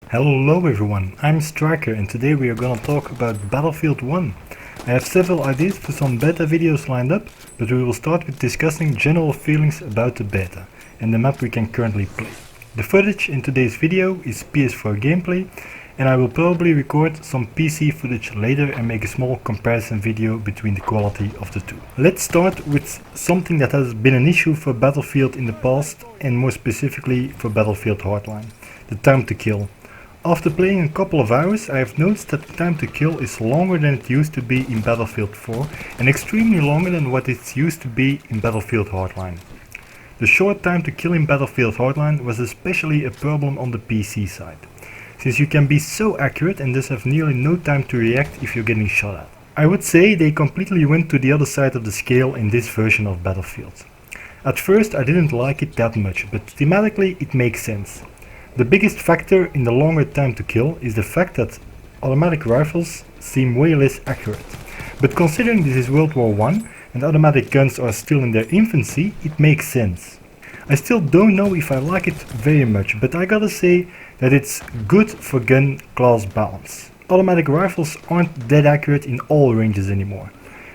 Hello everyone, I'm Striker and today we are gonna talk about Battlefield 1. I have several ideas for some beta videos lined up, but we will start with discussing general feelings about the beta and the map we can currently play. The footage in today's video is PS4 gameplay, and I will probably record some PC footage later and make a small comparison video between the quality of the two. Let's start with something that has been an issue for Battlefield in the past, and more specifically for Battlefield Hardline: the time to kill. After playing a couple of hours, I have noticed that the time to kill is longer than it used to be in Battlefield 4 and extremely longer than what it used to be in Battlefield Hardline. The short time to kill in Battlefield Hardline was especially a problem on the PC side, since you can be so accurate and thus have nearly no time to react if you're getting shot at. I would say they completely went to the other side of the scale in this version of Battlefield. At first I didn't like it that much, but thematically it makes sense. The biggest factor in the longer time to kill is the fact that automatic rifles seem way less accurate. But considering this is World War I and automatic guns are still in their infancy, it makes sense. I still don't know if I like it very much, but I gotta say that it's good for gun class balance. Automatic rifles aren't that accurate in all ranges anymore.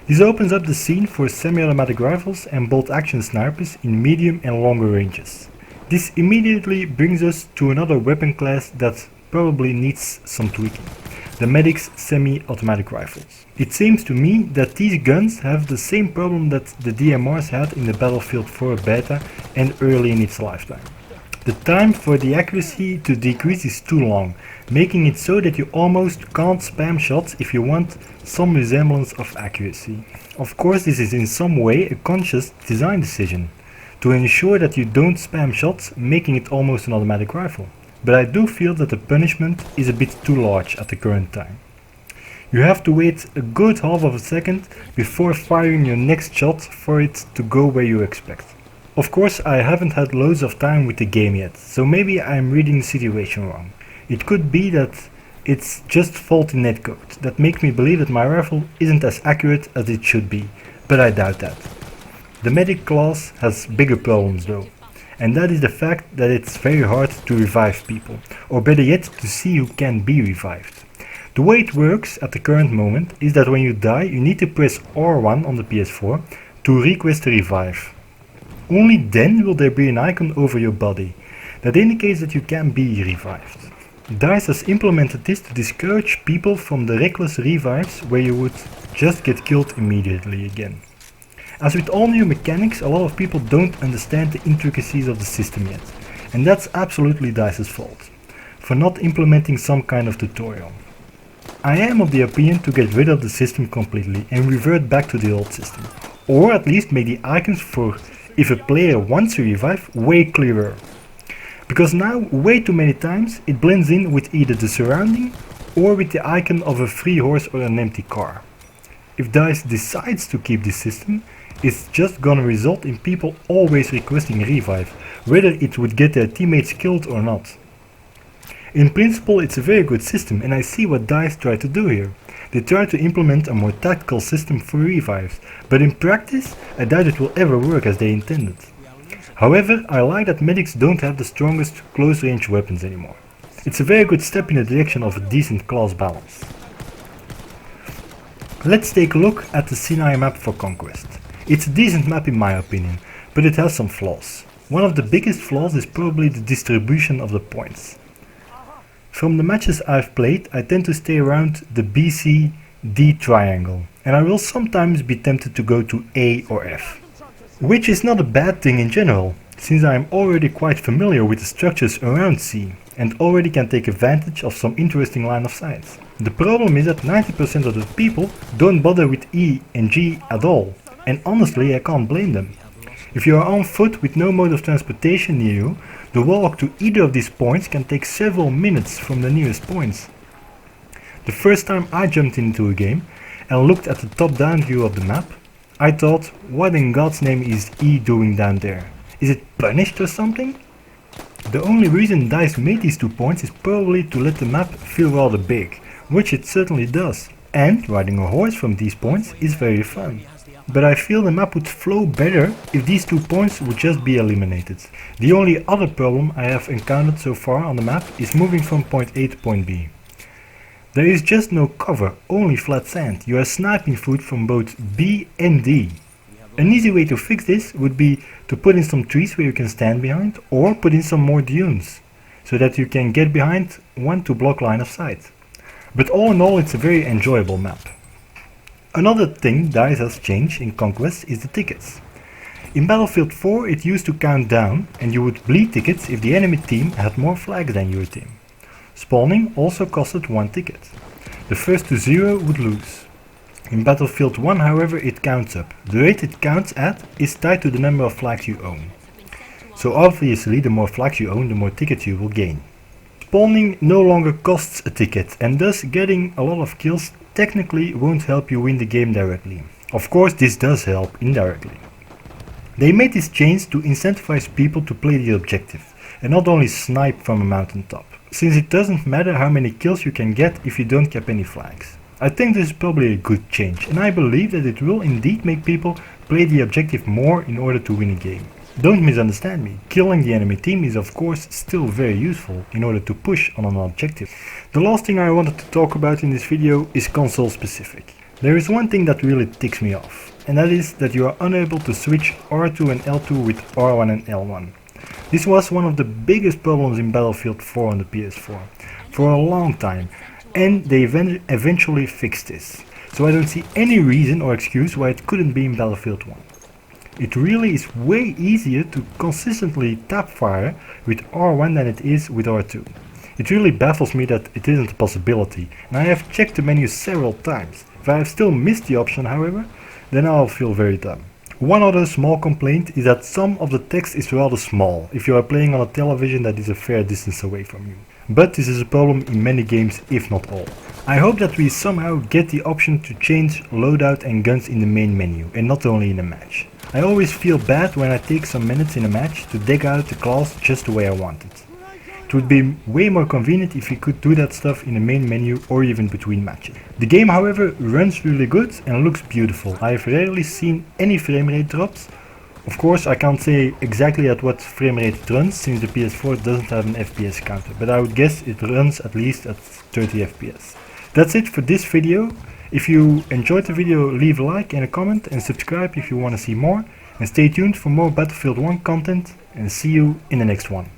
This opens up the scene for semi-automatic rifles and bolt-action snipers in medium and longer ranges. This immediately brings us to another weapon class that probably needs some tweaking: the Medic's semi-automatic rifles. It seems to me that these guns have the same problem that the DMRs had in the Battlefield 4 beta and early in its lifetime. The time for the accuracy to decrease is too long, making it so that you almost can't spam shots if you want some resemblance of accuracy. Of course, this is in some way a conscious design decision to ensure that you don't spam shots, making it almost an automatic rifle. But I do feel that the punishment is a bit too large at the current time. You have to wait a good half of a second before firing your next shot for it to go where you expect. Of course, I haven't had loads of time with the game yet, so maybe I'm reading the situation wrong. It could be that it's just faulty netcode that makes me believe that my rifle isn't as accurate as it should be, but I doubt that. The medic class has bigger problems though, and that is the fact that it's very hard to revive people, or better yet to see who can be revived. The way it works at the current moment is that when you die you need to press R1 on the PS4 to request a revive. Only then will there be an icon over your body that indicates that you can be revived. DICE has implemented this to discourage people from the reckless revives where you would just get killed immediately again. As with all new mechanics, a lot of people don't understand the intricacies of the system yet, and that's absolutely DICE's fault, for not implementing some kind of tutorial. I am of the opinion to get rid of the system completely and revert back to the old system, or at least make the icons for if a player wants to revive way clearer. Because now, way too many times, it blends in with either the surrounding or with the icon of a free horse or an empty car. If DICE decides to keep this system, it's just gonna result in people always requesting revive, whether it would get their teammates killed or not. In principle it's a very good system, and I see what DICE tried to do here. They tried to implement a more tactical system for revives, but in practice I doubt it will ever work as they intended. However, I like that medics don't have the strongest close range weapons anymore. It's a very good step in the direction of a decent class balance. Let's take a look at the Sinai map for Conquest. It's a decent map in my opinion, but it has some flaws. One of the biggest flaws is probably the distribution of the points. From the matches I've played, I tend to stay around the BC-D triangle, and I will sometimes be tempted to go to A or F. Which is not a bad thing in general, since I am already quite familiar with the structures around C, and already can take advantage of some interesting line of sight. The problem is that 90% of the people don't bother with E and G at all. And honestly, I can't blame them. If you are on foot with no mode of transportation near you, the walk to either of these points can take several minutes from the nearest points. The first time I jumped into a game and looked at the top-down view of the map, I thought, what in God's name is E doing down there? Is it punished or something? The only reason DICE made these 2 points is probably to let the map feel rather big, which it certainly does, and riding a horse from these points is very fun. but I feel the map would flow better if these 2 points would just be eliminated. The only other problem I have encountered so far on the map is moving from point A to point B. There is just no cover, only flat sand. You are sniping food from both B and D. An easy way to fix this would be to put in some trees where you can stand behind, or put in some more dunes, so that you can get behind one to block line of sight. But all in all, it's a very enjoyable map. Another thing DICE has changed in Conquest is the tickets. In Battlefield 4 it used to count down and you would bleed tickets if the enemy team had more flags than your team. Spawning also costed 1 ticket. The first to 0 would lose. In Battlefield 1 however it counts up. The rate it counts at is tied to the number of flags you own. So obviously the more flags you own, the more tickets you will gain. Spawning no longer costs a ticket, and thus getting a lot of kills technically won't help you win the game directly. Of course this does help indirectly. They made this change to incentivize people to play the objective and not only snipe from a mountaintop, since it doesn't matter how many kills you can get if you don't cap any flags. I think this is probably a good change, and I believe that it will indeed make people play the objective more in order to win a game. Don't misunderstand me, killing the enemy team is of course still very useful in order to push on an objective. The last thing I wanted to talk about in this video is console specific. There is one thing that really ticks me off, and that is that you are unable to switch R2 and L2 with R1 and L1. This was one of the biggest problems in Battlefield 4 on the PS4 for a long time, and they eventually fixed this. So I don't see any reason or excuse why it couldn't be in Battlefield 1. It really is way easier to consistently tap fire with R1 than it is with R2. It really baffles me that it isn't a possibility, and I have checked the menu several times. If I have still missed the option however, then I'll feel very dumb. One other small complaint is that some of the text is rather small if you are playing on a television that is a fair distance away from you. But this is a problem in many games, if not all. I hope that we somehow get the option to change loadout and guns in the main menu, and not only in a match. I always feel bad when I take some minutes in a match to dig out the class just the way I want it. It would be way more convenient if you could do that stuff in the main menu or even between matches. The game however runs really good and looks beautiful. I have rarely seen any frame rate drops. Of course I can't say exactly at what frame rate it runs since the PS4 doesn't have an FPS counter, but I would guess it runs at least at 30 FPS. That's it for this video. If you enjoyed the video, leave a like and a comment and subscribe if you want to see more, and stay tuned for more Battlefield 1 content, and see you in the next one.